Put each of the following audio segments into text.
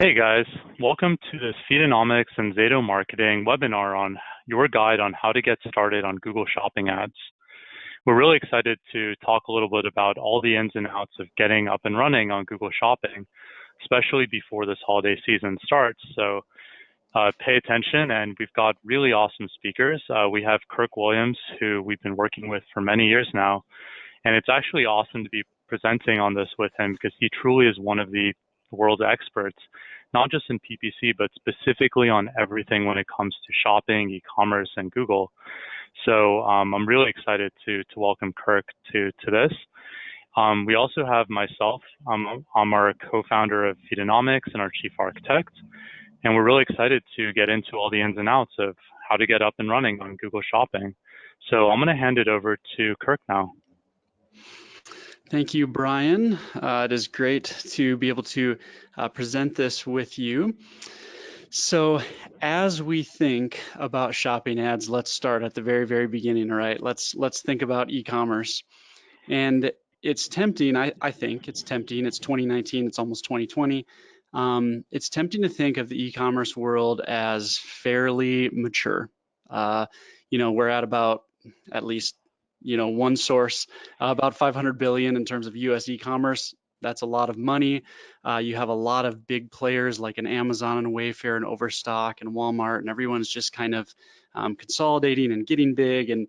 Hey guys, welcome to this Feedonomics and Zato Marketing webinar on your guide on how to get started on Google Shopping ads. We're really excited to talk a little bit about all the ins and outs of getting up and running on Google Shopping, especially before this holiday season starts. So pay attention, and we've got really awesome speakers. We have Kirk Williams, who we've been working with for many years now, and it's actually awesome to be presenting on this with him because he truly is one of the world's experts, not just in PPC, but specifically on everything when it comes to shopping, e-commerce, and Google. So I'm really excited to welcome Kirk to this. We also have myself. I'm our co-founder of Feedonomics and our chief architect. And we're really excited to get into all the ins and outs of how to get up and running on Google Shopping. So I'm going to hand it over to Kirk now. Thank you, Brian. It is great to be able to present this with you. So as we think about shopping ads, let's start at the very beginning, all right? Let's think about e-commerce. And it's tempting, I think it's tempting. It's 2019, it's almost 2020. It's tempting to think of the e-commerce world as fairly mature. We're at about, at least one source, about 500 billion in terms of US e-commerce. That's a lot of money. You have a lot of big players like an Amazon and Wayfair and Overstock and Walmart, and everyone's just kind of consolidating and getting big, and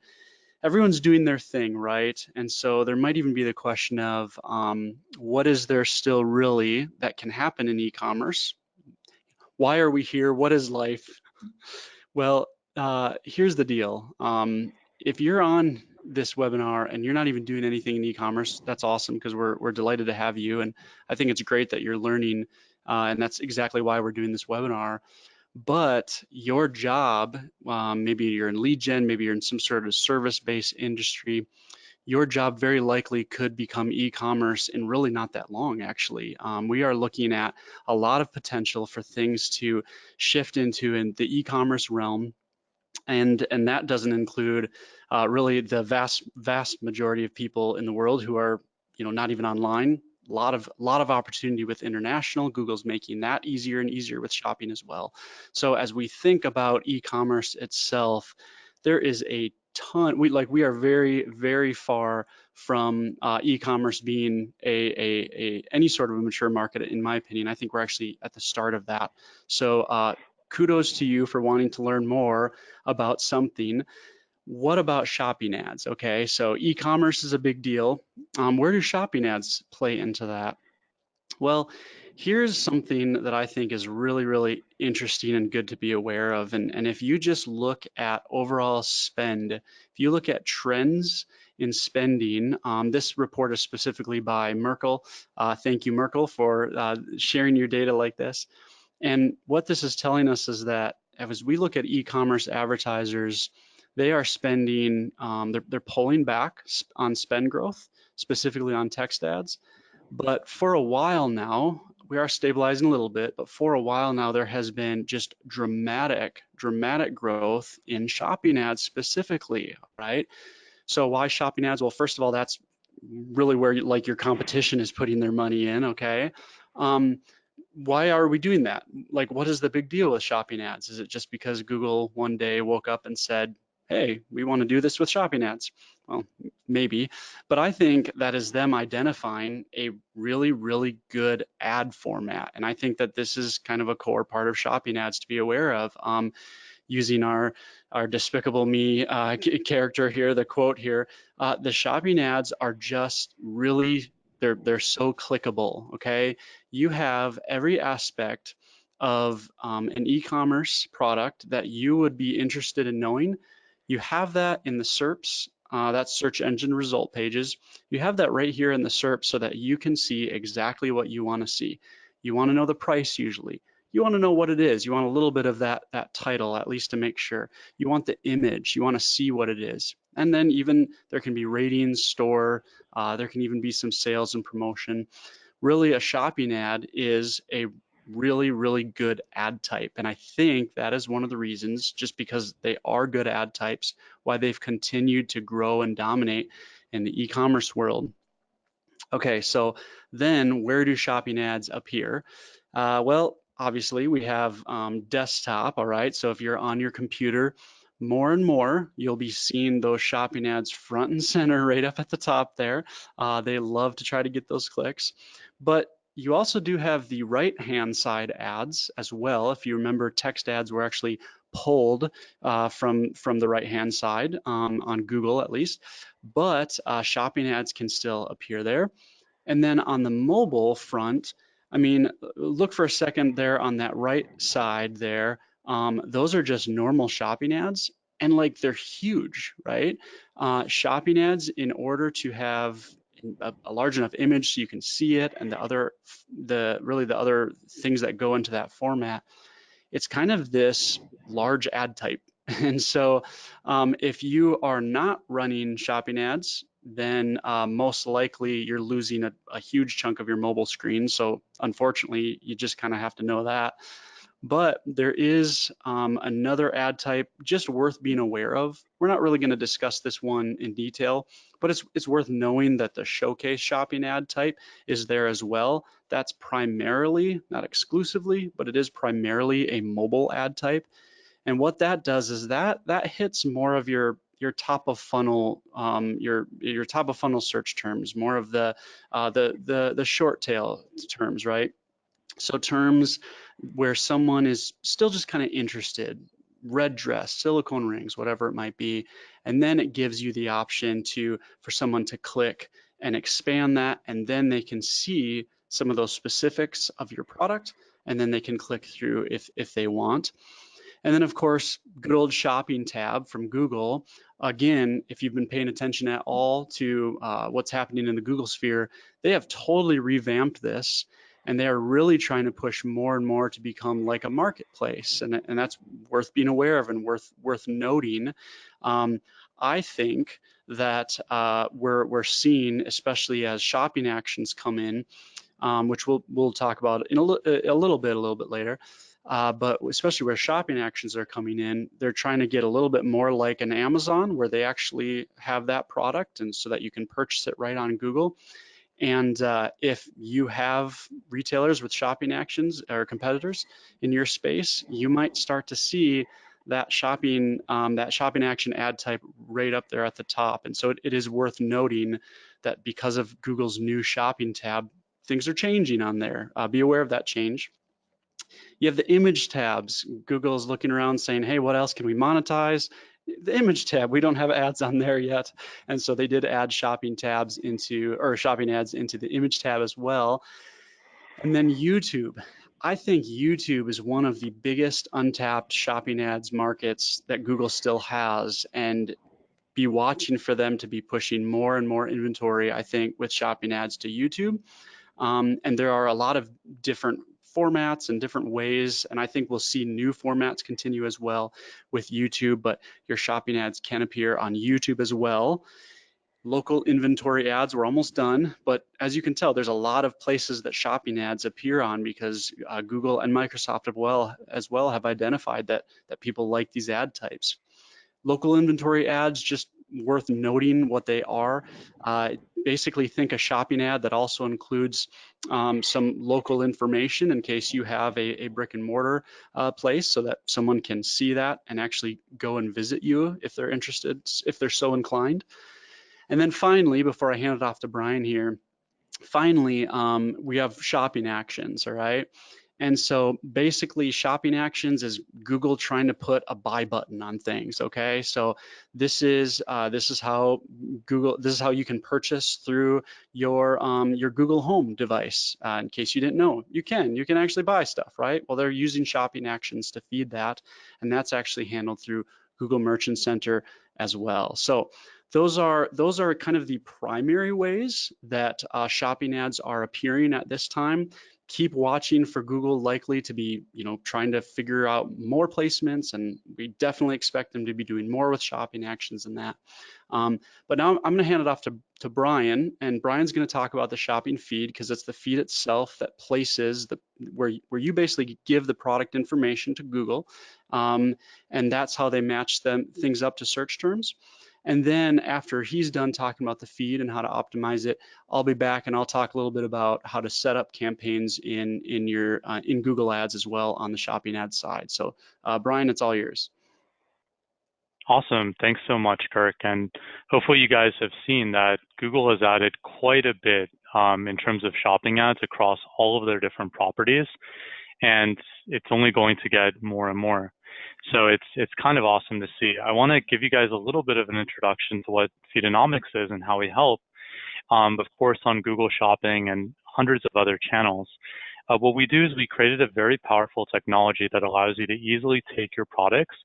everyone's doing their thing, right? And so there might even be the question of what is there still really that can happen in e-commerce? Why are we here? What is life? Well, here's the deal. If you're on this webinar and you're not even doing anything in e-commerce, that's awesome, because we're delighted to have you. And I think it's great that you're learning, and that's exactly why we're doing this webinar. But your job, maybe you're in lead gen, maybe you're in some sort of service-based industry, your job very likely could become e-commerce in really not that long, actually. We are looking at a lot of potential for things to shift into in the e-commerce realm. And that doesn't include really the vast majority of people in the world who are not even online. A lot of opportunity with international. Google's making that easier and easier with shopping as well. So as we think about e-commerce itself, there is a ton. We are very far from e-commerce being any sort of a mature market, in my opinion. I think we're actually at the start of that. So kudos to you for wanting to learn more about something. What about shopping ads? Okay, so e-commerce is a big deal. Where do shopping ads play into that? Well, here's something that I think is really interesting and good to be aware of. And if you just look at overall spend, if you look at trends in spending, this report is specifically by Merkle. Thank you, Merkle, for sharing your data like this. And what this is telling us is that as we look at e-commerce advertisers, they are spending, they're pulling back on spend growth, specifically on text ads. But for a while now, we are stabilizing a little bit, but for a while now, there has been just dramatic growth in shopping ads specifically, right? So why shopping ads? Well, first of all, that's really where your competition is putting their money in, okay? Why are we doing that? What is the big deal with shopping ads? Is it just because Google one day woke up and said, hey, we want to do this with shopping ads? Well, maybe, but I think that is them identifying a really good ad format. And I think that this is kind of a core part of shopping ads to be aware of. Using our Despicable Me character here, the quote here, the shopping ads are just really, they're so clickable, okay? You have every aspect of an e-commerce product that you would be interested in knowing. You have that in the SERPs, that's search engine result pages. You have that right here in the SERP so that you can see exactly what you want to see. You want to know the price usually. You want to know what it is. You want a little bit of that title, at least to make sure. You want the image. You want to see what it is. And then even there can be ratings, store, there can even be some sales and promotion. Really, a shopping ad is a really good ad type. And I think that is one of the reasons, just because they are good ad types, why they've continued to grow and dominate in the e-commerce world. Okay, so then where do shopping ads appear? Well, obviously we have desktop, all right? So if you're on your computer, more and more, you'll be seeing those shopping ads front and center right up at the top there. They love to try to get those clicks. But you also do have the right-hand side ads as well. If you remember, text ads were actually pulled from the right-hand side on Google at least, but shopping ads can still appear there. And then on the mobile front, I mean, look for a second there on that right side there. Those are just normal shopping ads, and like they're huge, right? Shopping ads, in order to have a large enough image so you can see it, and the other things that go into that format, it's kind of this large ad type. And so if you are not running shopping ads, then most likely you're losing a huge chunk of your mobile screen. So unfortunately, you just kind of have to know that. But there is another ad type just worth being aware of. We're not really going to discuss this one in detail, but it's worth knowing that the showcase shopping ad type is there as well. That's primarily, not exclusively, but it is primarily a mobile ad type. And what that does is that hits more of your top of funnel your top of funnel search terms, more of the short tail terms, right? So terms where someone is still just kind of interested, red dress, silicone rings, whatever it might be, and then it gives you the option for someone to click and expand that, and then they can see some of those specifics of your product, and then they can click through if they want. And then, of course, good old shopping tab from Google. Again, if you've been paying attention at all to what's happening in the Google sphere, they have totally revamped this, and they are really trying to push more and more to become like a marketplace, and that's worth being aware of and worth noting. I think that we're seeing, especially as shopping actions come in, which we'll talk about in a little bit later. But especially where shopping actions are coming in, they're trying to get a little bit more like an Amazon, where they actually have that product, and so that you can purchase it right on Google. And if you have retailers with shopping actions or competitors in your space, you might start to see that shopping action ad type right up there at the top. And so it is worth noting that because of Google's new shopping tab, things are changing on there. Be aware of that change. You have the image tabs. Google is looking around saying, hey, what else can we monetize? The image tab, we don't have ads on there yet. And so they did add shopping ads into the image tab as well. And then YouTube. I think YouTube is one of the biggest untapped shopping ads markets that Google still has, and be watching for them to be pushing more and more inventory, I think, with shopping ads to YouTube. And there are a lot of different formats and different ways, and I think we'll see new formats continue as well with YouTube, but your shopping ads can appear on YouTube as well. Local inventory ads, we're almost done, but as you can tell, there's a lot of places that shopping ads appear on because Google and Microsoft as well have identified that people like these ad types. Local inventory ads, just worth noting what they are. Basically, think a shopping ad that also includes some local information in case you have a brick and mortar place, so that someone can see that and actually go and visit you if they're interested, if they're so inclined. And then finally, before I hand it off to Brian here, finally, we have shopping actions, all right? And so basically shopping actions is Google trying to put a buy button on things, okay? So this is how you can purchase through your Google Home device. In case you didn't know, you can actually buy stuff, right? Well, they're using shopping actions to feed that, and that's actually handled through Google Merchant Center as well. So those are kind of the primary ways that shopping ads are appearing at this time. Keep watching for Google likely to be, trying to figure out more placements, and we definitely expect them to be doing more with shopping actions than that. But now I'm going to hand it off to Brian, and Brian's going to talk about the shopping feed, because it's the feed itself that places where you basically give the product information to Google, and that's how they match things up to search terms. And then after he's done talking about the feed and how to optimize it, I'll be back and I'll talk a little bit about how to set up campaigns in Google Ads as well on the shopping ads side. So Brian, it's all yours. Awesome. Thanks so much, Kirk. And hopefully you guys have seen that Google has added quite a bit in terms of shopping ads across all of their different properties. And it's only going to get more and more. So it's kind of awesome to see. I want to give you guys a little bit of an introduction to what Feedonomics is and how we help, of course, on Google Shopping and hundreds of other channels. What we do is we created a very powerful technology that allows you to easily take your products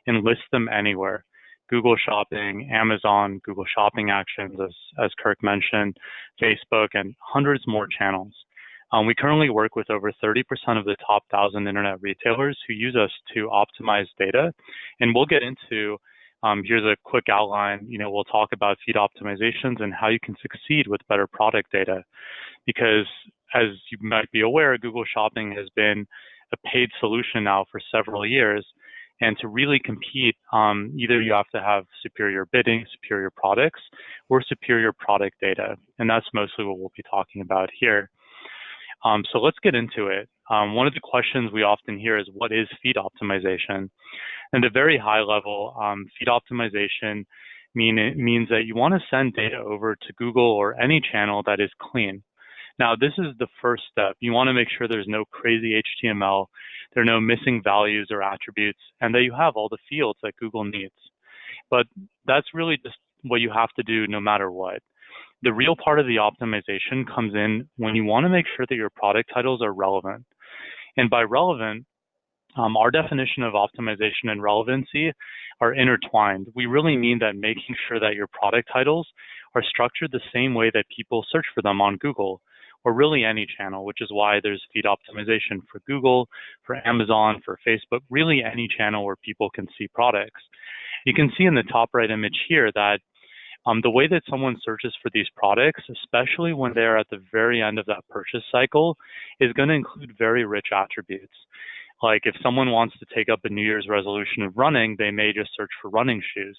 and list them anywhere. Google Shopping, Amazon, Google Shopping Actions, as Kirk mentioned, Facebook, and hundreds more channels. We currently work with over 30% of the top 1,000 internet retailers who use us to optimize data. And we'll get into, here's a quick outline, we'll talk about feed optimizations and how you can succeed with better product data. Because as you might be aware, Google Shopping has been a paid solution now for several years. And to really compete, either you have to have superior bidding, superior products, or superior product data. And that's mostly what we'll be talking about here. So let's get into it. One of the questions we often hear is, what is feed optimization? And at a very high level, feed optimization means that you want to send data over to Google or any channel that is clean. Now, this is the first step. You want to make sure there's no crazy HTML, there are no missing values or attributes, and that you have all the fields that Google needs. But that's really just what you have to do no matter what. The real part of the optimization comes in when you want to make sure that your product titles are relevant. And by relevant, our definition of optimization and relevancy are intertwined. We really mean that making sure that your product titles are structured the same way that people search for them on Google, or really any channel, which is why there's feed optimization for Google, for Amazon, for Facebook, really any channel where people can see products. You can see in the top right image here that the way that someone searches for these products, especially when they're at the very end of that purchase cycle, is going to include very rich attributes. Like if someone wants to take up a New Year's resolution of running, they may just search for running shoes.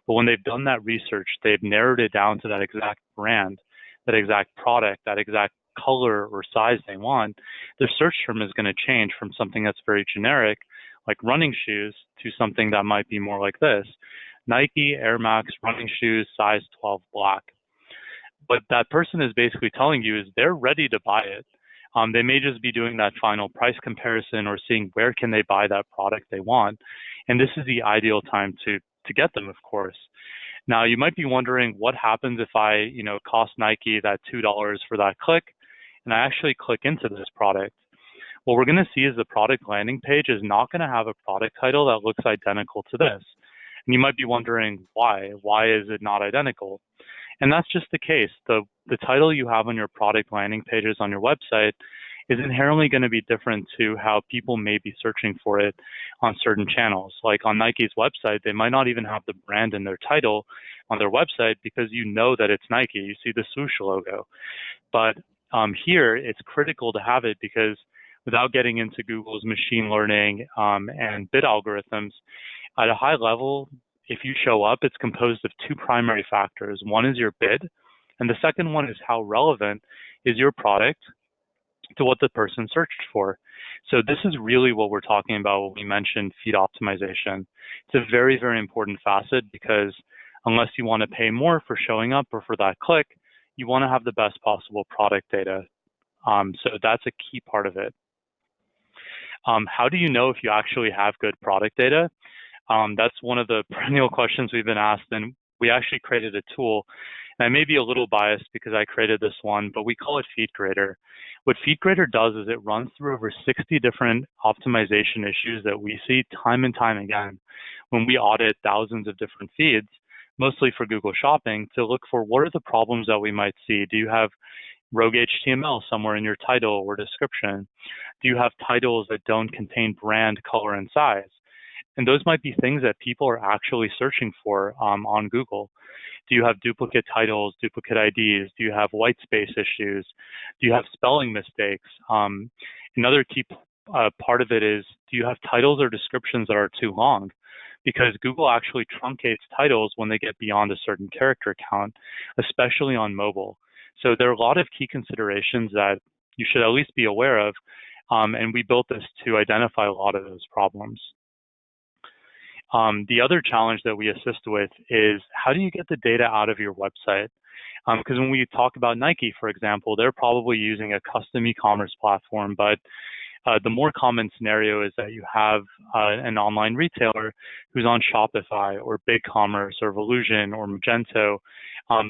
But when they've done that research, they've narrowed it down to that exact brand, that exact product, that exact color or size they want. Their search term is going to change from something that's very generic, like running shoes, to something that might be more like this: Nike Air Max running shoes, size 12 black. What that person is basically telling you is they're ready to buy it. They may just be doing that final price comparison or seeing where can they buy that product they want. And this is the ideal time to get them, of course. Now, you might be wondering what happens if I, cost Nike that $2 for that click, and I actually click into this product. What we're going to see is the product landing page is not going to have a product title that looks identical to this. And you might be wondering why. Why is it not identical? And that's just the case. The title you have on your product landing pages on your website is inherently going to be different to how people may be searching for it on certain channels. Like on Nike's website, they might not even have the brand in their title on their website because you know that it's Nike. You see the swoosh logo. But here, it's critical to have it because without getting into Google's machine learning and bid algorithms, at a high level, if you show up, it's composed of two primary factors. One is your bid, and the second one is how relevant is your product to what the person searched for. So this is really what we're talking about when we mentioned feed optimization. It's a very, very important facet because unless you want to pay more for showing up or for that click, you want to have the best possible product data. So that's a key part of it. How do you know if you actually have good product data? That's one of the perennial questions we've been asked, and we actually created a tool. And I may be a little biased because I created this one, but we call it FeedGrader. What FeedGrader does is it runs through over 60 different optimization issues that we see time and time again when we audit thousands of different feeds, mostly for Google Shopping, to look for what are the problems that we might see. Do you have rogue HTML somewhere in your title or description? Do you have titles that don't contain brand, color, and size? And those might be things that people are actually searching for on Google. Do you have duplicate titles, duplicate IDs? Do you have white space issues? Do you have spelling mistakes? Another key part of it is, do you have titles or descriptions that are too long? because Google actually truncates titles when they get beyond a certain character count, especially on mobile. So there are a lot of key considerations that you should at least be aware of, and we built this to identify a lot of those problems. The other challenge that we assist with is how do you get the data out of your website? Because when we talk about Nike, for example, they're probably using a custom e-commerce platform, but the more common scenario is that you have an online retailer who's on Shopify or BigCommerce or Volusion or Magento.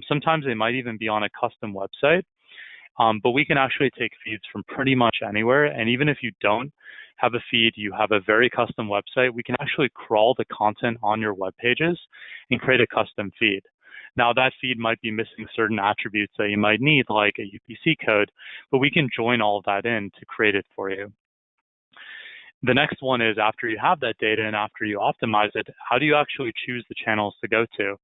Sometimes they might even be on a custom website, but we can actually take feeds from pretty much anywhere. And even if you don't have a feed, you have a very custom website, we can actually crawl the content on your web pages and create a custom feed. Now that feed might be missing certain attributes that you might need, like a UPC code, but we can join all of that in to create it for you. The next one is after you have that data and after you optimize it, how do you actually choose the channels to go to?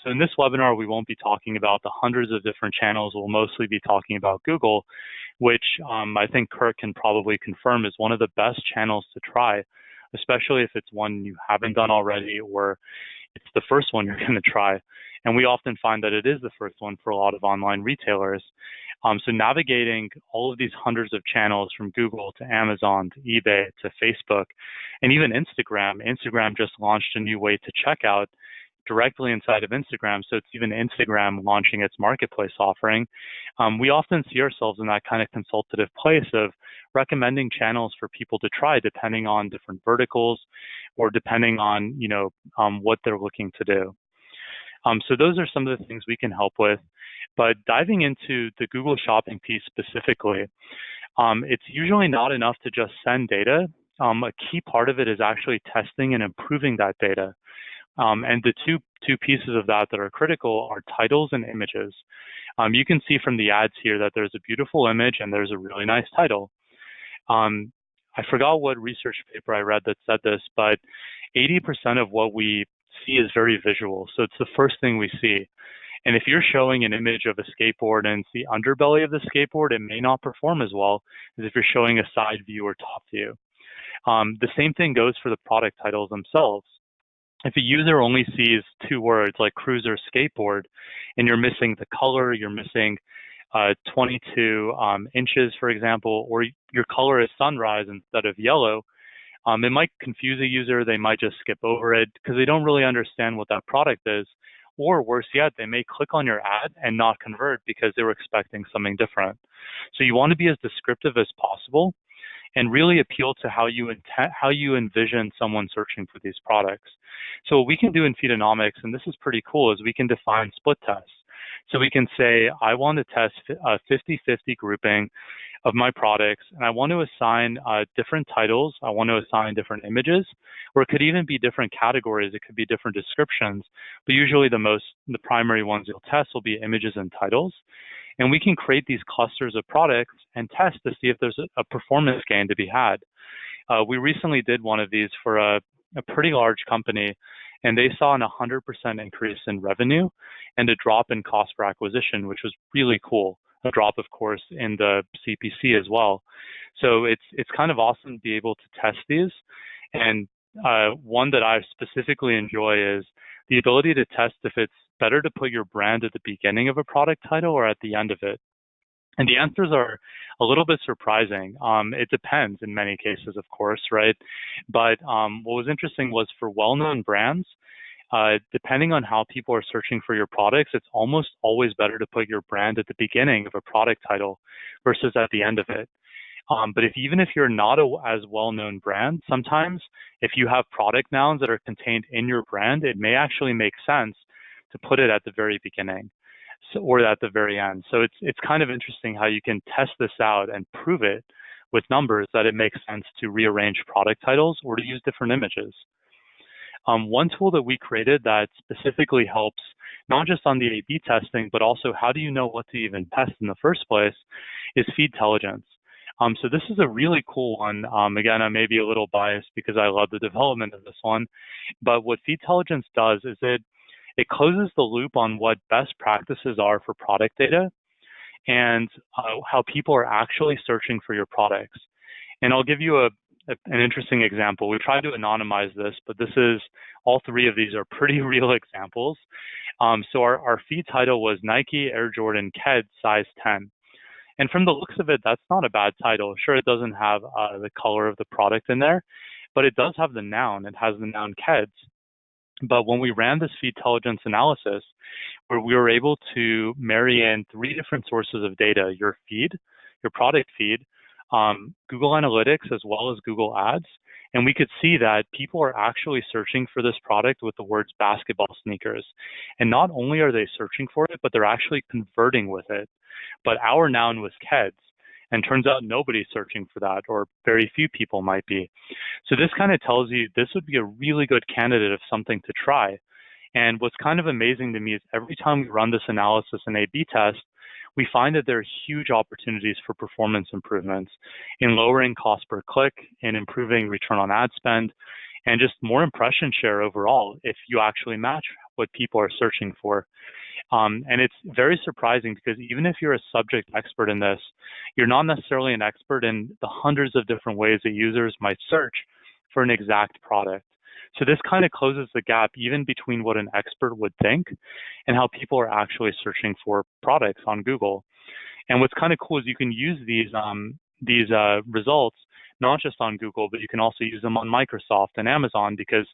So in this webinar, we won't be talking about the hundreds of different channels. We'll mostly be talking about Google, which I think Kurt can probably confirm is one of the best channels to try, especially if it's one you haven't done already or it's the first one you're going to try. And we often find that it is the first one for a lot of online retailers. So navigating all of these hundreds of channels from Google to Amazon to eBay to Facebook and even Instagram. Instagram just launched a new way to check out directly inside of Instagram. So it's even Instagram launching its marketplace offering. We often see ourselves in that kind of consultative place of recommending channels for people to try depending on different verticals or depending on, what they're looking to do. So those are some of the things we can help with. But diving into the Google Shopping piece specifically, it's usually not enough to just send data. A key part of it is actually testing and improving that data. And the two pieces of that are critical are titles and images. You can see from the ads here that there's a beautiful image and there's a really nice title. I forgot what research paper I read that said this, but 80% of what we see is very visual. So it's the first thing we see. And if you're showing an image of a skateboard and it's the underbelly of the skateboard, it may not perform as well as if you're showing a side view or top view. The same thing goes for the product titles themselves. If a user only sees two words like cruiser skateboard and you're missing the color, you're missing 22 inches, for example, or your color is sunrise instead of yellow, it might confuse a user. They might just skip over it because they don't really understand what that product is. Or worse yet, they may click on your ad and not convert because they were expecting something different. So you want to be as descriptive as possible and really appeal to how you envision someone searching for these products. So what we can do in Feedonomics, and this is pretty cool, is we can define split tests. So we can say, I want to test a 50-50 grouping of my products, and I want to assign different titles. I want to assign different images, or it could even be different categories. It could be different descriptions, but usually the primary ones you'll test will be images and titles. And we can create these clusters of products and test to see if there's a performance gain to be had. We recently did one of these for a pretty large company, and they saw an 100% increase in revenue and a drop in cost per acquisition, which was really cool. A drop, of course, in the CPC as well. So it's kind of awesome to be able to test these. And one that I specifically enjoy is the ability to test if it's better to put your brand at the beginning of a product title or at the end of it. And the answers are a little bit surprising. It depends in many cases, of course, right? But what was interesting was for well-known brands, depending on how people are searching for your products, it's almost always better to put your brand at the beginning of a product title versus at the end of it. But even if you're not as well-known brand, sometimes if you have product nouns that are contained in your brand, it may actually make sense to put it at the very beginning or at the very end. So it's kind of interesting how you can test this out and prove it with numbers that it makes sense to rearrange product titles or to use different images. One tool that we created that specifically helps not just on the A/B testing, but also how do you know what to even test in the first place is Feedtelligence. So this is a really cool one. Again, I may be a little biased because I love the development of this one, but what Feedtelligence does is it closes the loop on what best practices are for product data and how people are actually searching for your products. And I'll give you an interesting example. We tried to anonymize this, but all three of these are pretty real examples. So our feed title was Nike Air Jordan Ked size 10. And from the looks of it, that's not a bad title. Sure, it doesn't have the color of the product in there, but it does have the noun. It has the noun Keds. But when we ran this feed intelligence analysis, where we were able to marry in three different sources of data, your feed, your product feed, Google Analytics, as well as Google Ads, and we could see that people are actually searching for this product with the words basketball sneakers. And not only are they searching for it, but they're actually converting with it. But our noun was Keds, and turns out nobody's searching for that, or very few people might be. So this kind of tells you this would be a really good candidate of something to try. And what's kind of amazing to me is every time we run this analysis and A/B test, we find that there are huge opportunities for performance improvements in lowering cost per click, in improving return on ad spend, and just more impression share overall if you actually match what people are searching for. And it's very surprising because even if you're a subject expert in this, you're not necessarily an expert in the hundreds of different ways that users might search for an exact product. So this kind of closes the gap even between what an expert would think and how people are actually searching for products on Google. And what's kind of cool is you can use these results not just on Google, but you can also use them on Microsoft and Amazon, because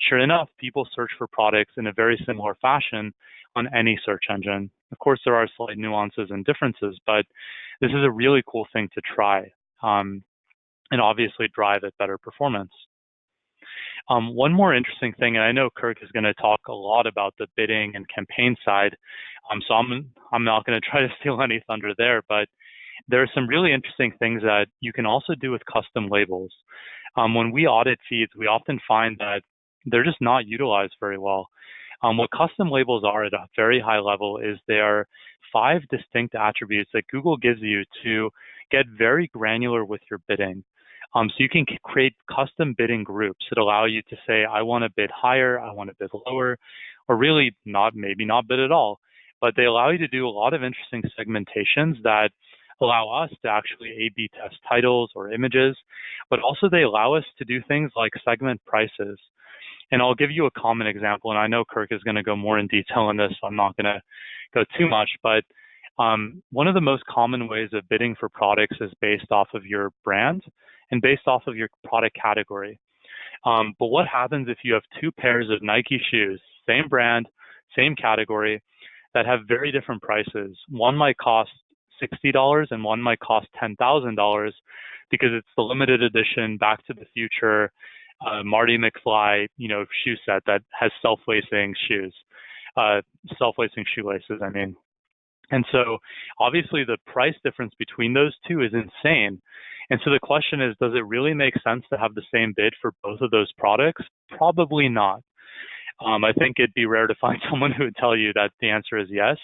sure enough, people search for products in a very similar fashion on any search engine. Of course, there are slight nuances and differences, but this is a really cool thing to try, and obviously drive at better performance. One more interesting thing, and I know Kirk is going to talk a lot about the bidding and campaign side, so I'm not going to try to steal any thunder there, but there are some really interesting things that you can also do with custom labels. When we audit feeds, we often find that they're just not utilized very well. What custom labels are at a very high level is they are 5 distinct attributes that Google gives you to get very granular with your bidding. So you can create custom bidding groups that allow you to say, I want to bid higher, I want to bid lower, or really maybe not bid at all. But they allow you to do a lot of interesting segmentations that allow us to actually A/B test titles or images, but also they allow us to do things like segment prices. And I'll give you a common example, and I know Kirk is going to go more in detail on this, so I'm not going to go too much, but one of the most common ways of bidding for products is based off of your brand and based off of your product category. But what happens if you have 2 pairs of Nike shoes, same brand, same category, that have very different prices? One might cost $60 and one might cost $10,000 because it's the limited edition Back to the Future Marty McFly, shoe set that has self-lacing shoes, self-lacing shoelaces, I mean. And so obviously the price difference between those two is insane. And so the question is, does it really make sense to have the same bid for both of those products? Probably not. I think it'd be rare to find someone who would tell you that the answer is yes.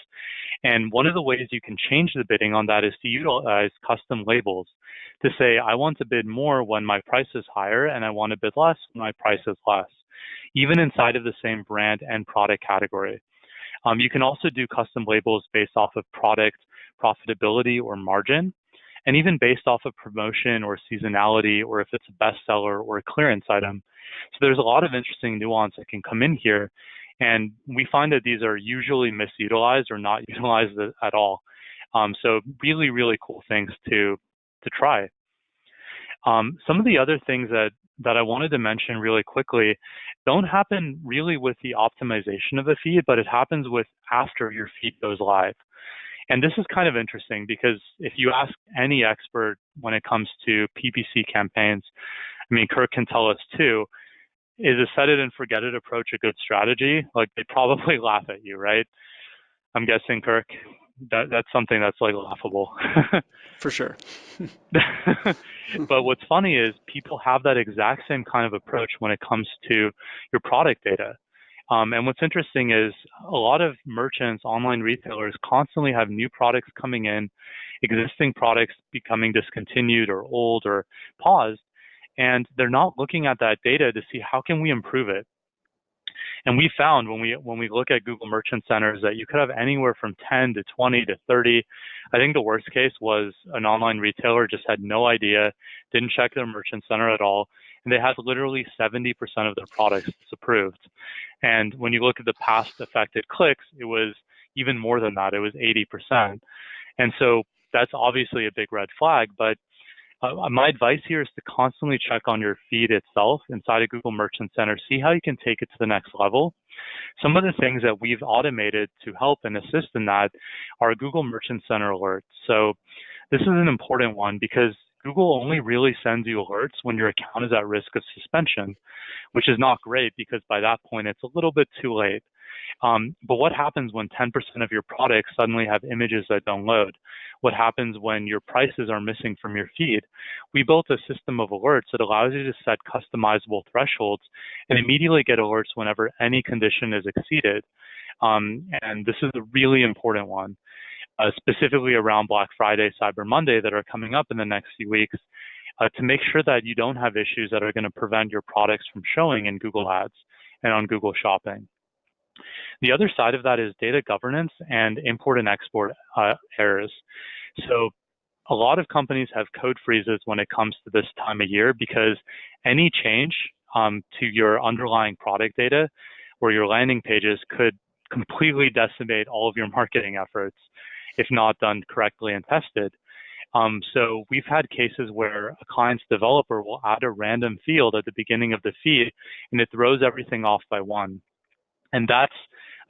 And one of the ways you can change the bidding on that is to utilize custom labels to say, I want to bid more when my price is higher, and I want to bid less when my price is less, even inside of the same brand and product category. You can also do custom labels based off of product profitability or margin, and even based off of promotion or seasonality, or if it's a bestseller or a clearance item. So there's a lot of interesting nuance that can come in here. And we find that these are usually misutilized or not utilized at all. So really, really cool things to try. Some of the other things that I wanted to mention really quickly don't happen really with the optimization of a feed, but it happens with after your feed goes live. And this is kind of interesting because if you ask any expert when it comes to PPC campaigns, I mean, Kirk can tell us too, is a set it and forget it approach a good strategy? Like, they probably laugh at you, right? I'm guessing, Kirk, that's something that's like laughable. For sure. But what's funny is people have that exact same kind of approach when it comes to your product data. And what's interesting is a lot of merchants, online retailers constantly have new products coming in, existing products becoming discontinued or old or paused, and they're not looking at that data to see how can we improve it. And we found when we look at Google Merchant Centers that you could have anywhere from 10 to 20 to 30. I think the worst case was an online retailer just had no idea, didn't check their merchant center at all, and they had literally 70% of their products disapproved. And when you look at the past affected clicks, it was even more than that. It was 80%. And so that's obviously a big red flag, but my advice here is to constantly check on your feed itself inside of Google Merchant Center, see how you can take it to the next level. Some of the things that we've automated to help and assist in that are Google Merchant Center alerts. So this is an important one because Google only really sends you alerts when your account is at risk of suspension, which is not great because by that point it's a little bit too late. But what happens when 10% of your products suddenly have images that don't load? What happens when your prices are missing from your feed? We built a system of alerts that allows you to set customizable thresholds and immediately get alerts whenever any condition is exceeded. And this is a really important one, specifically around Black Friday, Cyber Monday that are coming up in the next few weeks, to make sure that you don't have issues that are going to prevent your products from showing in Google Ads and on Google Shopping. The other side of that is data governance and import and export errors. So a lot of companies have code freezes when it comes to this time of year because any change to your underlying product data or your landing pages could completely decimate all of your marketing efforts if not done correctly and tested. So we've had cases where a client's developer will add a random field at the beginning of the feed and it throws everything off by one. And that's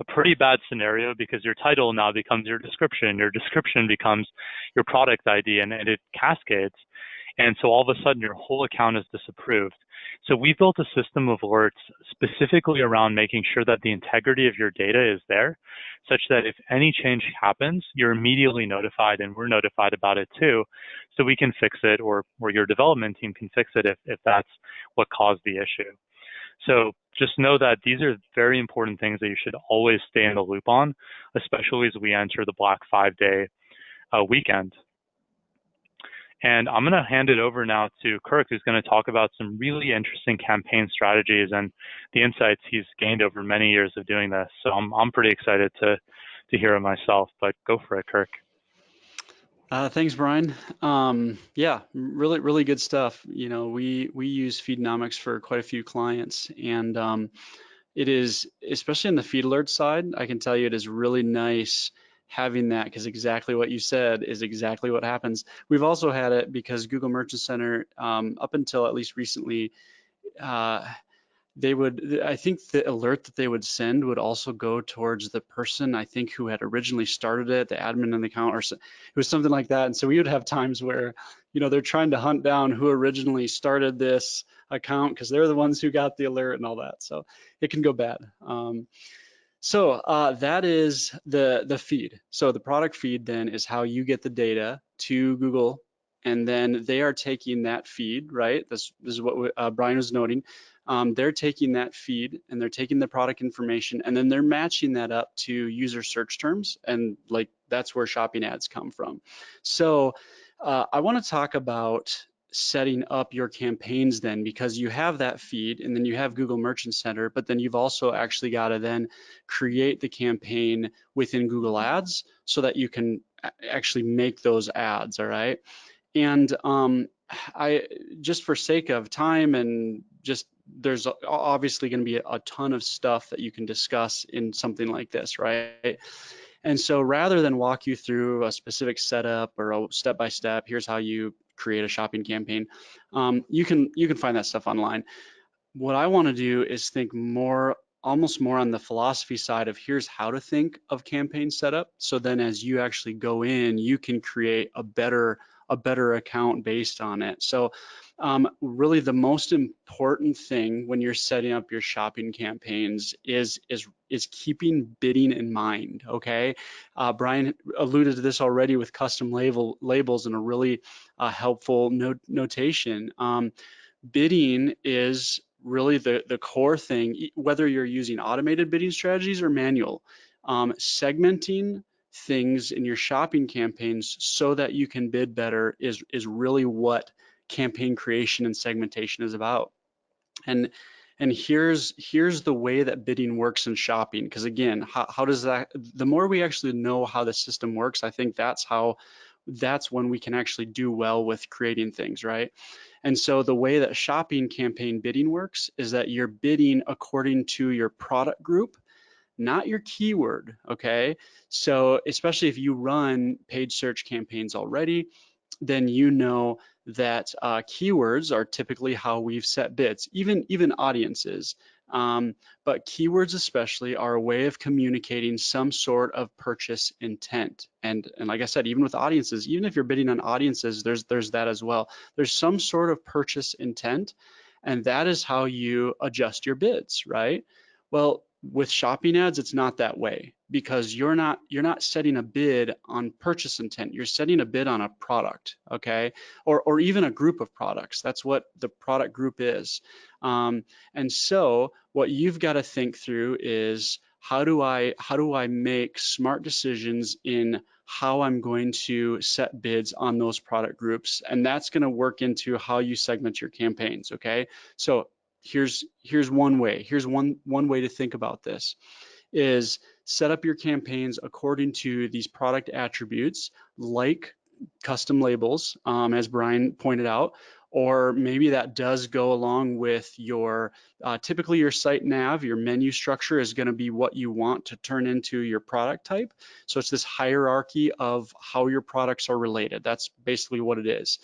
a pretty bad scenario because your title now becomes your description becomes your product ID, and it cascades. And so all of a sudden your whole account is disapproved. So we built a system of alerts specifically around making sure that the integrity of your data is there, such that if any change happens, you're immediately notified and we're notified about it too. So we can fix it, or your development team can fix it if that's what caused the issue. So just know that these are very important things that you should always stay in the loop on, especially as we enter the Black 5-day weekend. And I'm going to hand it over now to Kirk, who's going to talk about some really interesting campaign strategies and the insights he's gained over many years of doing this. So I'm pretty excited to hear it myself, but go for it, Kirk. Thanks, Brian. Yeah, really good stuff. You know, we use Feedonomics for quite a few clients, and it is, especially on the feed alert side, I can tell you it is really nice having that, because exactly what you said is exactly what happens. We've also had it because Google Merchant Center, up until at least recently, I think the alert that they would send would also go towards the person, I think, who had originally started it, the admin in the account, or it was something like that. And so we would have times where, you know, they're trying to hunt down who originally started this account because they're the ones who got the alert and all that. So it can go bad. That is the feed. So the product feed then is how you get the data to Google, and then they are taking that feed, right? This is what Brian was noting. They're taking that feed and they're taking the product information and then they're matching that up to user search terms, and like that's where shopping ads come from. So I want to talk about setting up your campaigns then, because you have that feed and then you have Google Merchant Center, but then you've also actually got to then create the campaign within Google Ads so that you can actually make those ads, all right? And I, just for sake of time and just, there's obviously going to be a ton of stuff that you can discuss in something like this, right? And so rather than walk you through a specific setup or a step-by-step, here's how you create a shopping campaign, you can find that stuff online. What I want to do is think almost more on the philosophy side of here's how to think of campaign setup. So then as you actually go in, you can create a better account based on it. So really the most important thing when you're setting up your shopping campaigns is keeping bidding in mind, okay? Brian alluded to this already with custom labels and a really helpful notation. Bidding is really the core thing, whether you're using automated bidding strategies or manual. Segmenting things in your shopping campaigns so that you can bid better is really what campaign creation and segmentation is about. And And here's the way that bidding works in shopping. Because again, how does that, the more we actually know how the system works, I think that's when we can actually do well with creating things, right? And so the way that shopping campaign bidding works is that you're bidding according to your product group, not your keyword, okay? So especially if you run paid search campaigns already, then you know that keywords are typically how we've set bids, even audiences. But keywords especially are a way of communicating some sort of purchase intent. And like I said, even with audiences, even if you're bidding on audiences, there's that as well. There's some sort of purchase intent, and that is how you adjust your bids, right? Well, with shopping ads, it's not that way, because you're not setting a bid on purchase intent. You're setting a bid on a product, okay, or even a group of products. That's what the product group is. And so what you've got to think through is, how do I make smart decisions in how I'm going to set bids on those product groups? And that's going to work into how you segment your campaigns, okay? So here's one way. Here's one way to think about this is set up your campaigns according to these product attributes, like custom labels, as Brian pointed out, or maybe that does go along with your, typically your site nav, your menu structure is gonna be what you want to turn into your product type. So it's this hierarchy of how your products are related. That's basically what it is.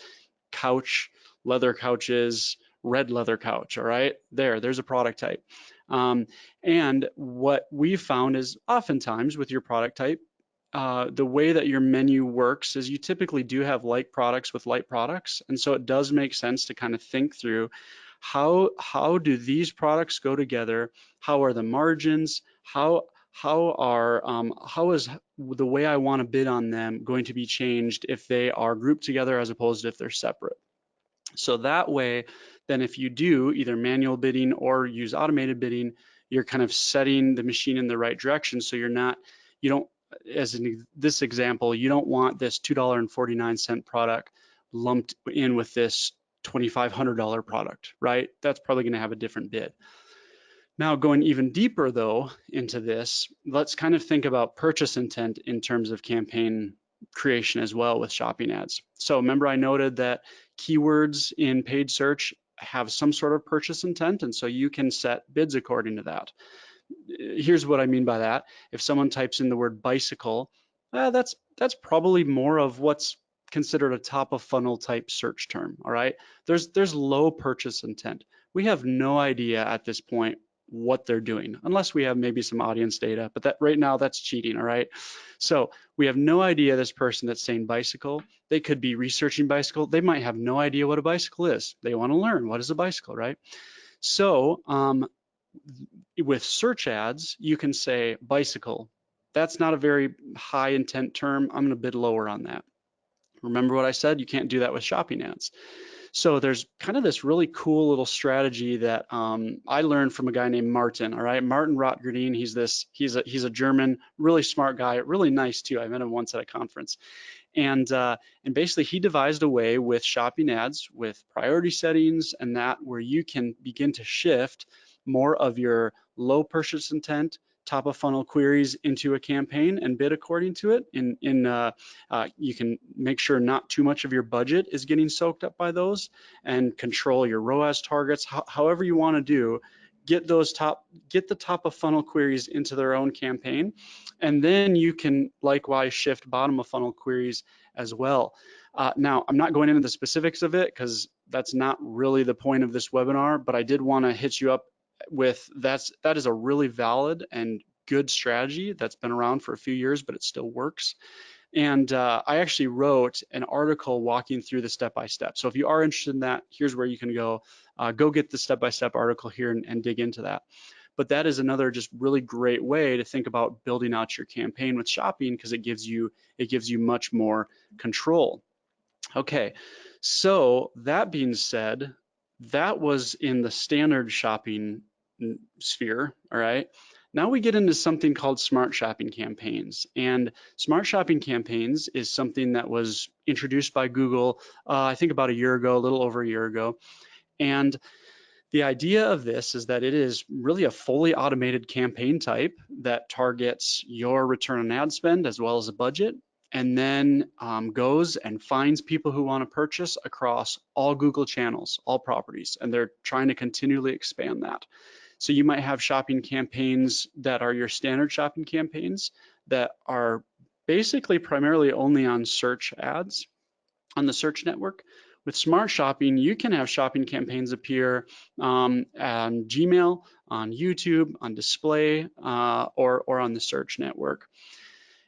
Couch, leather couches, red leather couch, all right? There's a product type. And what we found is oftentimes with your product type, the way that your menu works is you typically do have like products with like products. And so it does make sense to kind of think through how do these products go together? How are the margins? How is the way I want to bid on them going to be changed if they are grouped together as opposed to if they're separate? So that way, then if you do either manual bidding or use automated bidding, you're kind of setting the machine in the right direction. So you don't, as in this example, you don't want this $2.49 product lumped in with this $2,500 product, right? That's probably going to have a different bid. Now, going even deeper though into this, let's kind of think about purchase intent in terms of campaign creation as well with shopping ads. So remember, I noted that keywords in paid search have some sort of purchase intent, and so you can set bids according to that. Here's what I mean by that. If someone types in the word bicycle, that's probably more of what's considered a top of funnel type search term, all right? There's low purchase intent. We have no idea at this point what they're doing, unless we have maybe some audience data, but that right now that's cheating, all right? So we have no idea this person that's saying bicycle, they could be researching bicycle. They might have no idea what a bicycle is. They want to learn what is a bicycle, right? So with search ads, you can say bicycle. That's not a very high intent term. I'm going to bid lower on that. Remember what I said? You can't do that with shopping ads. So there's kind of this really cool little strategy that I learned from a guy named Martin. All right, Martin Rotgerding. He's a German, really smart guy, really nice too. I met him once at a conference, and basically he devised a way with shopping ads, with priority settings, and that where you can begin to shift more of your low purchase intent, top of funnel queries into a campaign and bid according to it. You can make sure not too much of your budget is getting soaked up by those, and control your ROAS targets. However you want to do, get the top of funnel queries into their own campaign, and then you can likewise shift bottom of funnel queries as well. Now, I'm not going into the specifics of it because that's not really the point of this webinar, but I did want to hit you up with that is a really valid and good strategy that's been around for a few years, but it still works. And I actually wrote an article walking through the step-by-step. So if you are interested in that, here's where you can go. Go get the step-by-step article here and dig into that. But that is another just really great way to think about building out your campaign with shopping, because it gives you much more control. Okay, so that being said, that was in the standard shopping sphere, all right? Now we get into something called smart shopping campaigns. And smart shopping campaigns is something that was introduced by Google, I think about a year ago, a little over a year ago. And The idea of this is that it is really a fully automated campaign type that targets your return on ad spend as well as a budget, and then goes and finds people who want to purchase across all Google channels, all properties, and they're trying to continually expand that. So you might have shopping campaigns that are your standard shopping campaigns that are basically primarily only on search ads on the search network. With Smart Shopping, you can have shopping campaigns appear on Gmail, on YouTube, on display, or on the search network.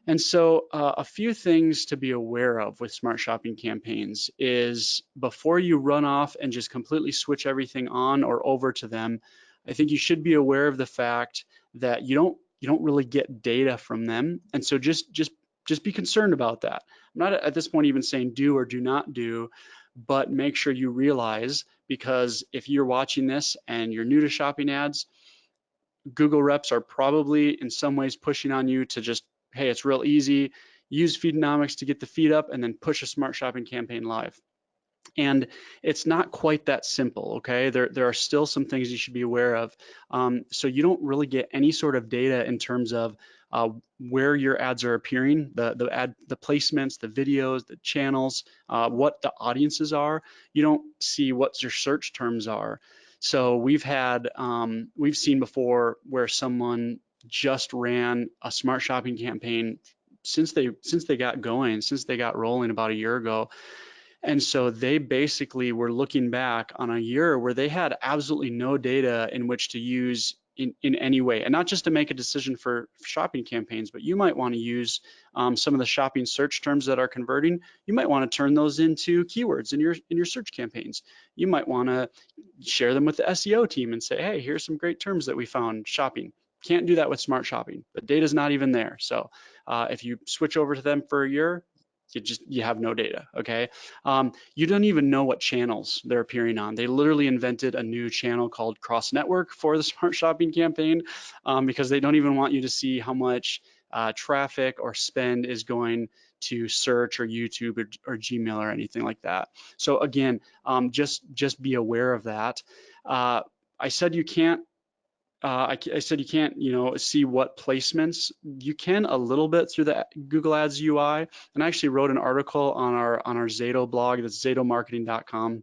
And so a few things to be aware of with Smart Shopping campaigns is before you run off and just completely switch everything on or over to them, I think you should be aware of the fact that you don't really get data from them. And so just be concerned about that. I'm not at this point even saying do or do not do, but make sure you realize, because if you're watching this and you're new to shopping ads, Google reps are probably in some ways pushing on you to just, hey, it's real easy, use Feedonomics to get the feed up and then push a Smart Shopping campaign live. And it's not quite that simple, okay? There are still some things you should be aware of. So you don't really get any sort of data in terms of where your ads are appearing, the placements, the videos, the channels, what the audiences are. You don't see what your search terms are. So we've seen before where someone just ran a Smart Shopping campaign since they got going, since they got rolling about a year ago. And so they basically were looking back on a year where they had absolutely no data in which to use in any way, and not just to make a decision for shopping campaigns, but you might want to use some of the shopping search terms that are converting. You might want to turn those into keywords in your search campaigns. You might want to share them with the SEO team and say, hey, here's some great terms that we found shopping. Can't do that with Smart Shopping. The data's not even there. So if you switch over to them for a year, you have no data, okay? You don't even know what channels they're appearing on. They literally invented a new channel called Cross Network for the Smart Shopping campaign because they don't even want you to see how much traffic or spend is going to search or YouTube or Gmail or anything like that. So again, just be aware of that. I said you can't I said you can't, see what placements. You can a little bit through the Google Ads UI, and I actually wrote an article on our Zato blog. That's zatomarketing.com.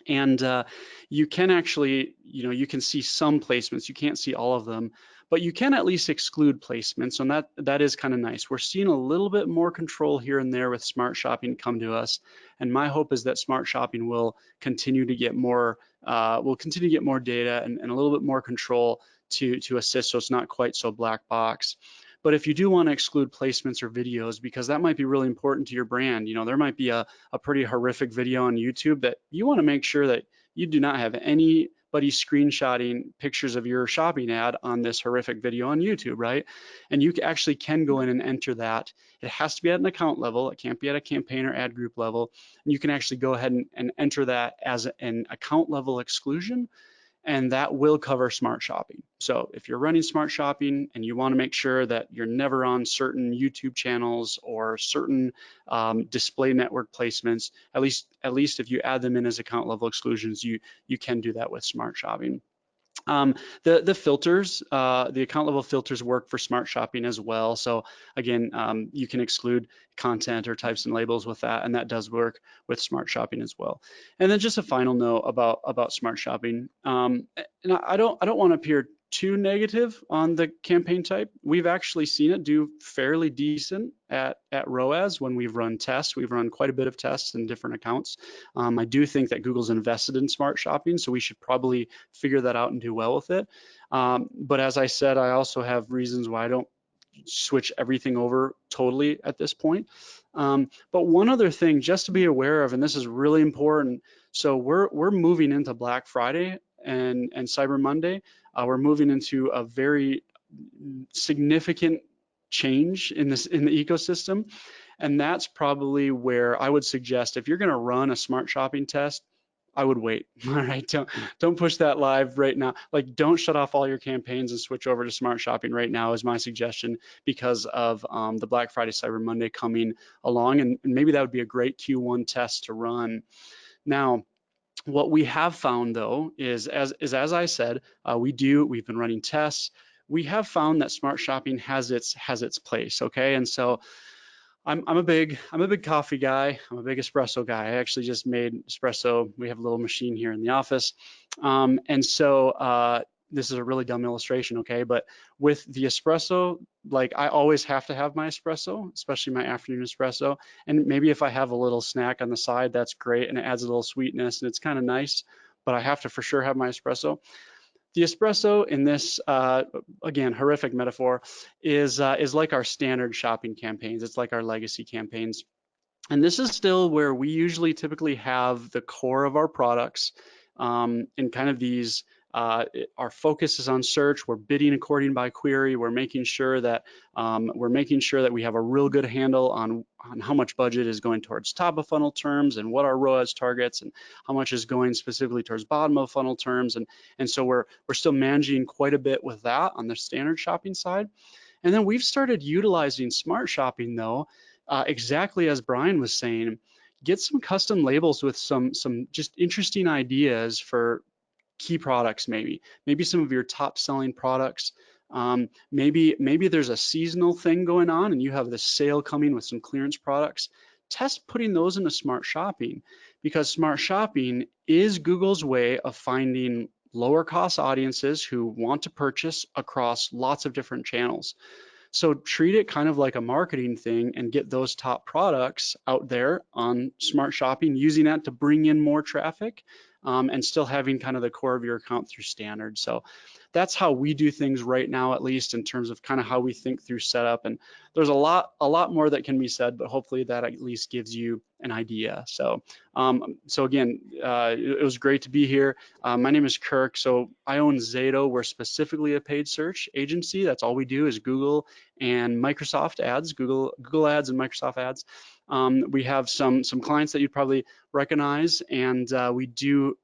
And you can actually, you can see some placements. You can't see all of them, but you can at least exclude placements, and that is kind of nice. We're seeing a little bit more control here and there with Smart Shopping come to us, and my hope is that Smart Shopping will continue to get more, data and a little bit more control to assist, so it's not quite so black box. But if you do want to exclude placements or videos, because that might be really important to your brand, there might be a pretty horrific video on YouTube that you want to make sure that you do not have anybody screenshotting pictures of your shopping ad on this horrific video on YouTube, right? And you actually can go in and enter that. It has to be at an account level. It can't be at a campaign or ad group level. And you can actually go ahead and enter that as an account level exclusion, and that will cover Smart Shopping. So if you're running Smart Shopping and you want to make sure that you're never on certain YouTube channels or certain display network placements, at least if you add them in as account level exclusions, you can do that with Smart Shopping. The filters, the account level filters work for Smart Shopping as well. So again, you can exclude content or types and labels with that, and that does work with Smart Shopping as well. And then just a final note about Smart Shopping. And I don't want to appear too negative on the campaign type. We've actually seen it do fairly decent at ROAS when we've run tests. We've run quite a bit of tests in different accounts. I do think that Google's invested in Smart Shopping, so we should probably figure that out and do well with it. But as I said, I also have reasons why I don't switch everything over totally at this point. But one other thing just to be aware of, and this is really important. So we're moving into Black Friday and Cyber Monday. We're moving into a very significant change in the ecosystem, and that's probably where I would suggest if you're going to run a Smart Shopping test, I would wait. All right, don't push that live right now. Like, don't shut off all your campaigns and switch over to Smart Shopping right now is my suggestion, because of the Black Friday Cyber Monday coming along, and maybe that would be a great Q1 test to run. Now, What we have found though is as I said, we've been running tests. We have found that smart shopping has its place. Okay, and so I'm a big coffee guy. I'm a big espresso guy. I actually just made espresso. We have a little machine here in the office, and so this is a really dumb illustration, okay? But with the espresso, like I always have to have my espresso, especially my afternoon espresso. And maybe if I have a little snack on the side, that's great, and it adds a little sweetness, and it's kind of nice. But I have to for sure have my espresso. The espresso in this, again, horrific metaphor, is like our standard shopping campaigns. It's like our legacy campaigns. And this is still where we usually typically have the core of our products in kind of these, our focus is on search. We're bidding according by query. We're making sure that we have a real good handle on how much budget is going towards top of funnel terms and what our ROAS targets and how much is going specifically towards bottom of funnel terms. And so we're still managing quite a bit with that on the standard shopping side. And then we've started utilizing smart shopping though, exactly as Brian was saying, get some custom labels with some just interesting ideas for key products, maybe some of your top selling products. Maybe there's a seasonal thing going on and you have this sale coming with some clearance products. Test putting those into smart shopping, because smart shopping is Google's way of finding lower cost audiences who want to purchase across lots of different channels. So treat it kind of like a marketing thing and get those top products out there on smart shopping, using that to bring in more traffic, and still having kind of the core of your account through standard. So that's how we do things right now, at least in terms of kind of how we think through setup. And there's a lot more that can be said, but hopefully that at least gives you an idea. So again, it was great to be here. My name is Kirk. So I own Zato. We're specifically a paid search agency. That's all we do is Google and Microsoft ads, Google ads and Microsoft ads. We have some clients that you'd probably recognize, and we do,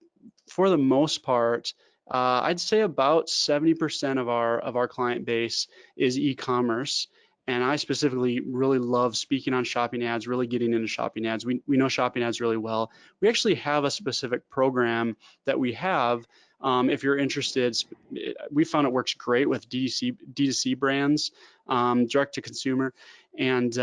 for the most part, I'd say about 70% of our client base is e-commerce. And I specifically really love speaking on shopping ads, really getting into shopping ads. We know shopping ads really well. We actually have a specific program that we have. If you're interested, we found it works great with D2C brands, direct to consumer, and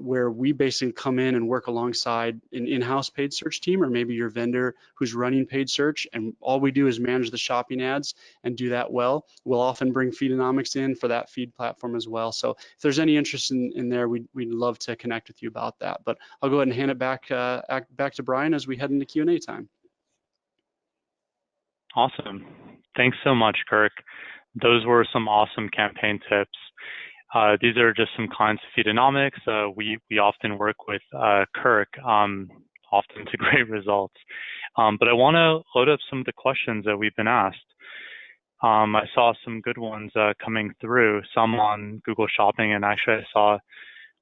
where we basically come in and work alongside an in-house paid search team, or maybe your vendor who's running paid search, and all we do is manage the shopping ads and do that well. We'll often bring Feedonomics in for that feed platform as well. So if there's any interest in there, we'd love to connect with you about that. But I'll go ahead and hand it back to Brian as we head into Q&A time. Awesome. Thanks so much, Kirk. Those were some awesome campaign tips. These are just some clients of Feedonomics. We often work with Kirk, often to great results. But I want to load up some of the questions that we've been asked. I saw some good ones coming through, some on Google Shopping, and actually I saw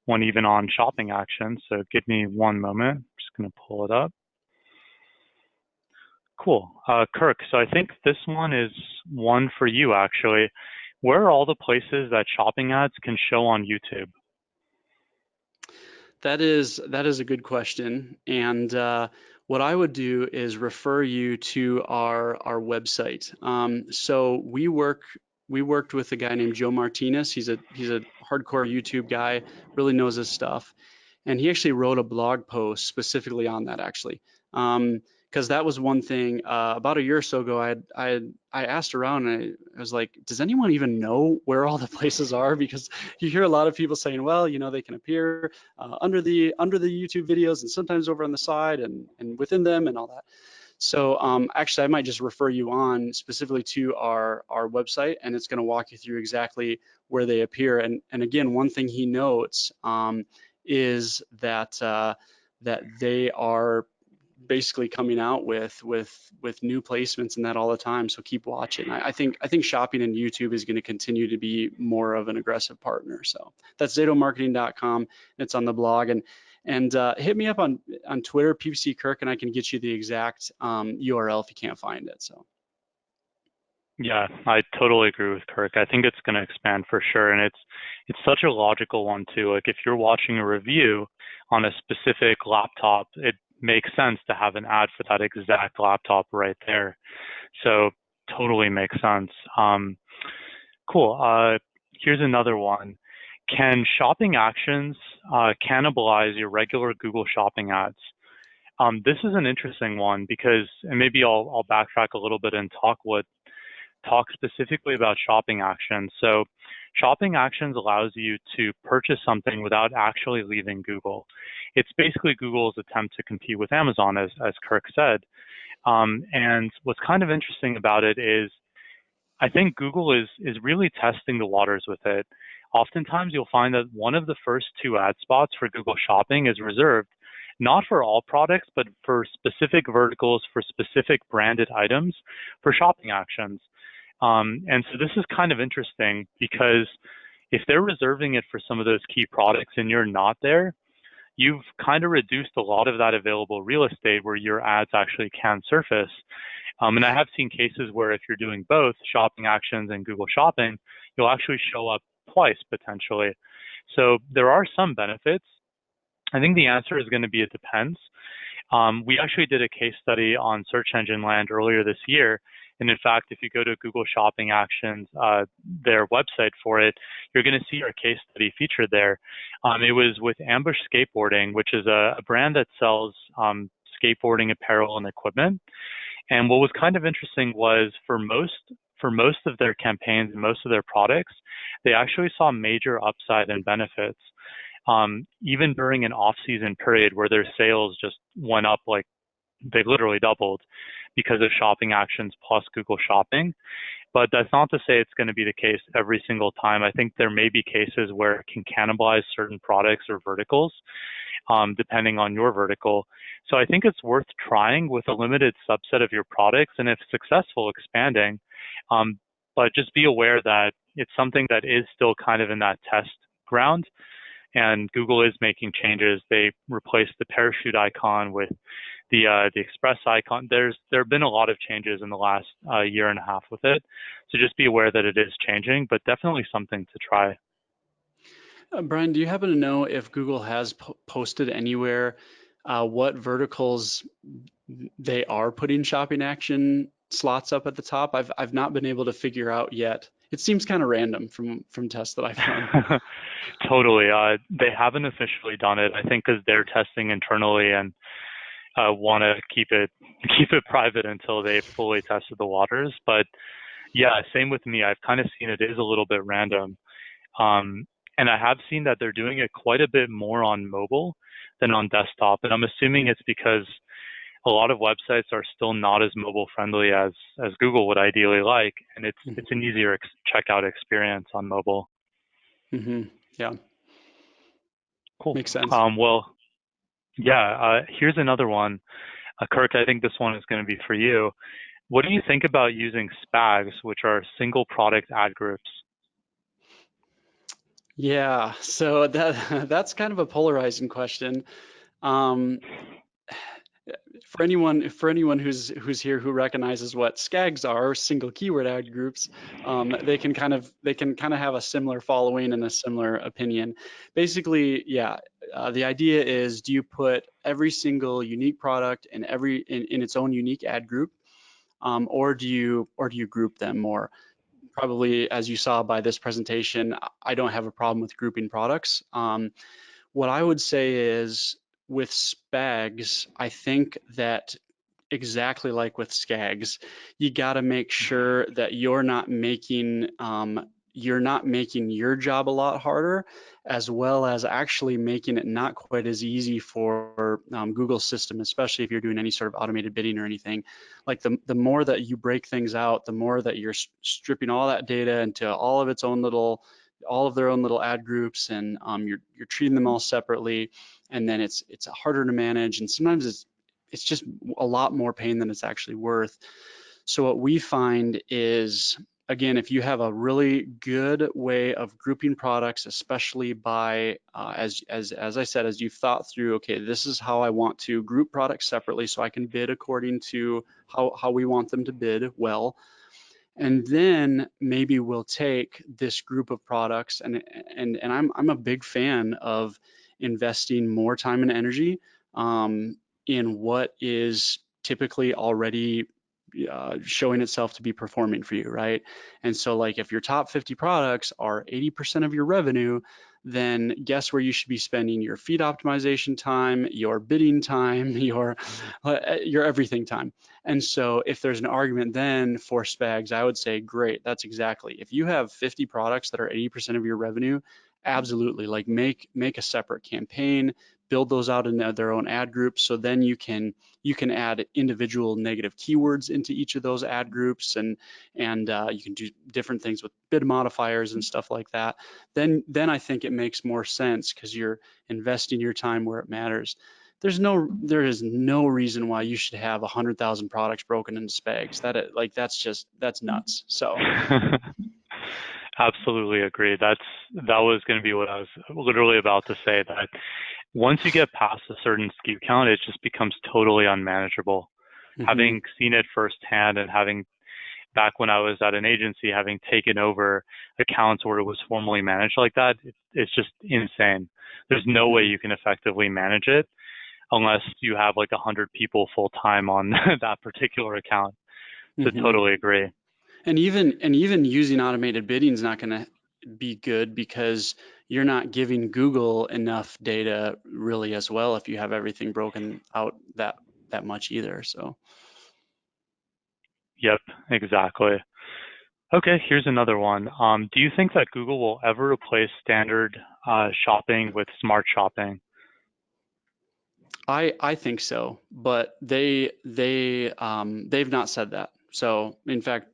one even on Shopping Actions. So give me one moment. I'm just going to pull it up. Cool. Kirk, so I think this one is one for you, actually. Where are all the places that shopping ads can show on YouTube? That is a good question. And what I would do is refer you to our website. So we worked with a guy named Joe Martinez. He's a hardcore YouTube guy, really knows his stuff. And he actually wrote a blog post specifically on that, actually. Because that was one thing about a year or so ago, I asked around and I was like, does anyone even know where all the places are? Because you hear a lot of people saying, well, they can appear under the YouTube videos and sometimes over on the side and within them and all that. So actually, I might just refer you on specifically to our website, and it's going to walk you through exactly where they appear. And again, one thing he notes is that that they are basically coming out with new placements and that all the time. So keep watching. I think shopping in YouTube is going to continue to be more of an aggressive partner. So that's zatomarketing.com. It's on the blog, and hit me up on Twitter, PPC Kirk, and I can get you the exact URL if you can't find it. So. Yeah, I totally agree with Kirk. I think it's going to expand for sure, and it's such a logical one too. Like if you're watching a review on a specific laptop, it makes sense to have an ad for that exact laptop right there. So totally makes sense. Cool. Here's another one. Can shopping actions cannibalize your regular Google shopping ads? This is an interesting one because, and maybe I'll backtrack a little bit and talk specifically about shopping actions. So shopping actions allows you to purchase something without actually leaving Google. It's basically Google's attempt to compete with Amazon, as Kirk said. And what's kind of interesting about it is I think Google is really testing the waters with it. Oftentimes you'll find that one of the first two ad spots for Google Shopping is reserved not for all products, but for specific verticals, for specific branded items, for shopping actions. And so this is kind of interesting because if they're reserving it for some of those key products and you're not there, you've kind of reduced a lot of that available real estate where your ads actually can surface. And I have seen cases where if you're doing both shopping actions and Google Shopping, you'll actually show up twice potentially. So there are some benefits. I think the answer is going to be it depends. We actually did a case study on Search Engine Land earlier this year. And in fact, if you go to Google Shopping Actions, their website for it, you're going to see our case study featured there. It was with Ambush Skateboarding, which is a brand that sells skateboarding apparel and equipment. And what was kind of interesting was for most of their campaigns and most of their products, they actually saw major upside and benefits. Even during an off-season period where their sales just went up, like they literally doubled because of shopping actions plus Google Shopping. But that's not to say it's going to be the case every single time. I think there may be cases where it can cannibalize certain products or verticals, depending on your vertical. So I think it's worth trying with a limited subset of your products, and if successful, expanding. But just be aware that it's something that is still kind of in that test ground. And Google is making changes. They replaced the parachute icon with the express icon. There have been a lot of changes in the last year and a half with it. So just be aware that it is changing, but definitely something to try. Brian, do you happen to know if Google has posted anywhere what verticals they are putting shopping action slots up at the top? I've not been able to figure out yet. It seems kind of random from tests that I've done. Totally. They haven't officially done it. I think because they're testing internally and want to keep it private until they've fully tested the waters. But yeah, same with me. I've kind of seen it is a little bit random. And I have seen that they're doing it quite a bit more on mobile than on desktop. And I'm assuming it's because a lot of websites are still not as mobile friendly as Google would ideally like. And it's an easier checkout experience on mobile. Mm-hmm. Yeah. Cool. Makes sense. Well, yeah, here's another one. Kirk, I think this one is going to be for you. What do you think about using SPAGs, which are single product ad groups? Yeah, so that's kind of a polarizing question. For anyone who's here who recognizes what SCAGs are, single keyword ad groups, they can kind of have a similar following and a similar opinion. Basically, yeah, the idea is, do you put every single unique product in its own unique ad group, or do you group them more? Probably, as you saw by this presentation, I don't have a problem with grouping products. What I would say is with SPAGs, I think that exactly like with SCAGs, you got to make sure that you're not making your job a lot harder, as well as actually making it not quite as easy for Google's system, especially if you're doing any sort of automated bidding or anything. Like the more that you break things out, the more that you're stripping all that data into all of their own little ad groups, and you're treating them all separately, and then it's harder to manage, and sometimes it's just a lot more pain than it's actually worth. So what we find is, again, if you have a really good way of grouping products, especially by, as I said, as you've thought through, okay, this is how I want to group products separately so I can bid according to how we want them to bid well. And then maybe we'll take this group of products, and I'm a big fan of investing more time and energy in what is typically already showing itself to be performing for you, right? And so like if your top 50 products are 80% of your revenue, then guess where you should be spending your feed optimization time, your bidding time, your everything time. And so if there's an argument then for SPAGs, I would say, great, that's exactly. If you have 50 products that are 80% of your revenue, absolutely, like make a separate campaign, build those out in their own ad groups, so then you can add individual negative keywords into each of those ad groups, and you can do different things with bid modifiers and stuff like that. Then I think it makes more sense because you're investing your time where it matters. There is no reason why you should have 100,000 products broken into SPAGs. That's nuts. So Absolutely agree. That was going to be what I was literally about to say, that once you get past a certain SKU count, it just becomes totally unmanageable. Having seen it firsthand, and having, back when I was at an agency, having taken over accounts where it was formally managed like that, it's just insane. There's no way you can effectively manage it unless you have like 100 people full time on that particular account. So totally agree. And even using automated bidding is not going to be good because you're not giving Google enough data really as well if you have everything broken out that much either. So. Yep, exactly. Okay, here's another one. Do you think that Google will ever replace standard shopping with smart shopping? I think so, but they've not said that. So in fact,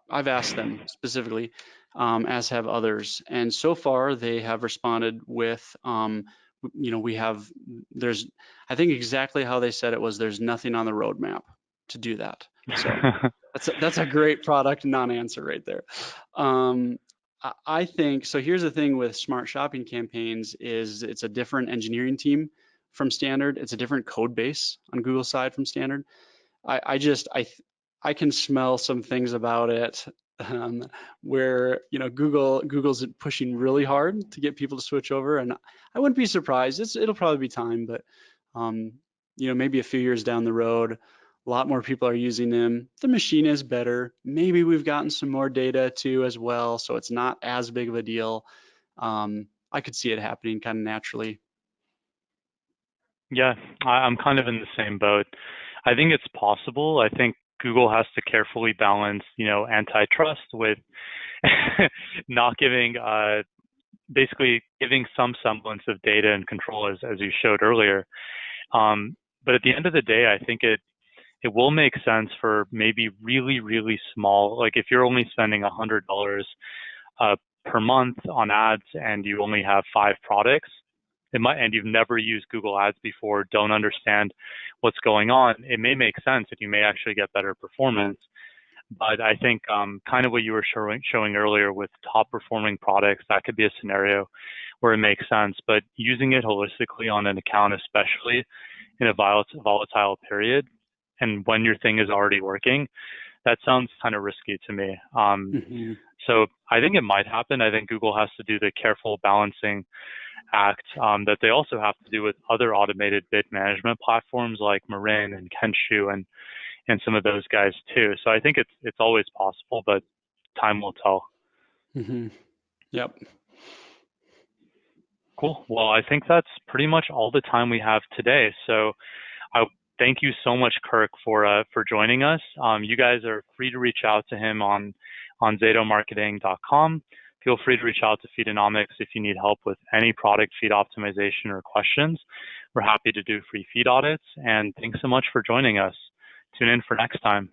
I've asked them specifically, as have others, and so far they have responded with, there's, I think exactly how they said it was, there's nothing on the roadmap to do that. So that's a great product non-answer right there. I think so. Here's the thing with smart shopping campaigns is it's a different engineering team from standard. It's a different code base on Google side from standard. I can smell some things about it, where Google's pushing really hard to get people to switch over, and I wouldn't be surprised. It'll probably be time, but maybe a few years down the road, a lot more people are using them. The machine is better. Maybe we've gotten some more data too as well, so it's not as big of a deal. I could see it happening kind of naturally. Yeah, I'm kind of in the same boat. I think it's possible. I think Google has to carefully balance, antitrust with not giving, basically giving some semblance of data and control, as you showed earlier. But at the end of the day, I think it will make sense for maybe really, really small, like if you're only spending $100 per month on ads and you only have 5 products, and you've never used Google Ads before, don't understand what's going on, it may make sense that you may actually get better performance. But I think kind of what you were showing earlier with top performing products, that could be a scenario where it makes sense. But using it holistically on an account, especially in a volatile period, and when your thing is already working, that sounds kind of risky to me. So I think it might happen. I think Google has to do the careful balancing act that they also have to do with other automated bid management platforms like Marin and Kenshu and some of those guys too. So I think it's always possible, but time will tell. Yep. Cool. Well, I think that's pretty much all the time we have today. So I thank you so much, Kirk, for joining us. You guys are free to reach out to him on zetomarketing.com. Feel free to reach out to Feedonomics if you need help with any product feed optimization or questions. We're happy to do free feed audits. And thanks so much for joining us. Tune in for next time.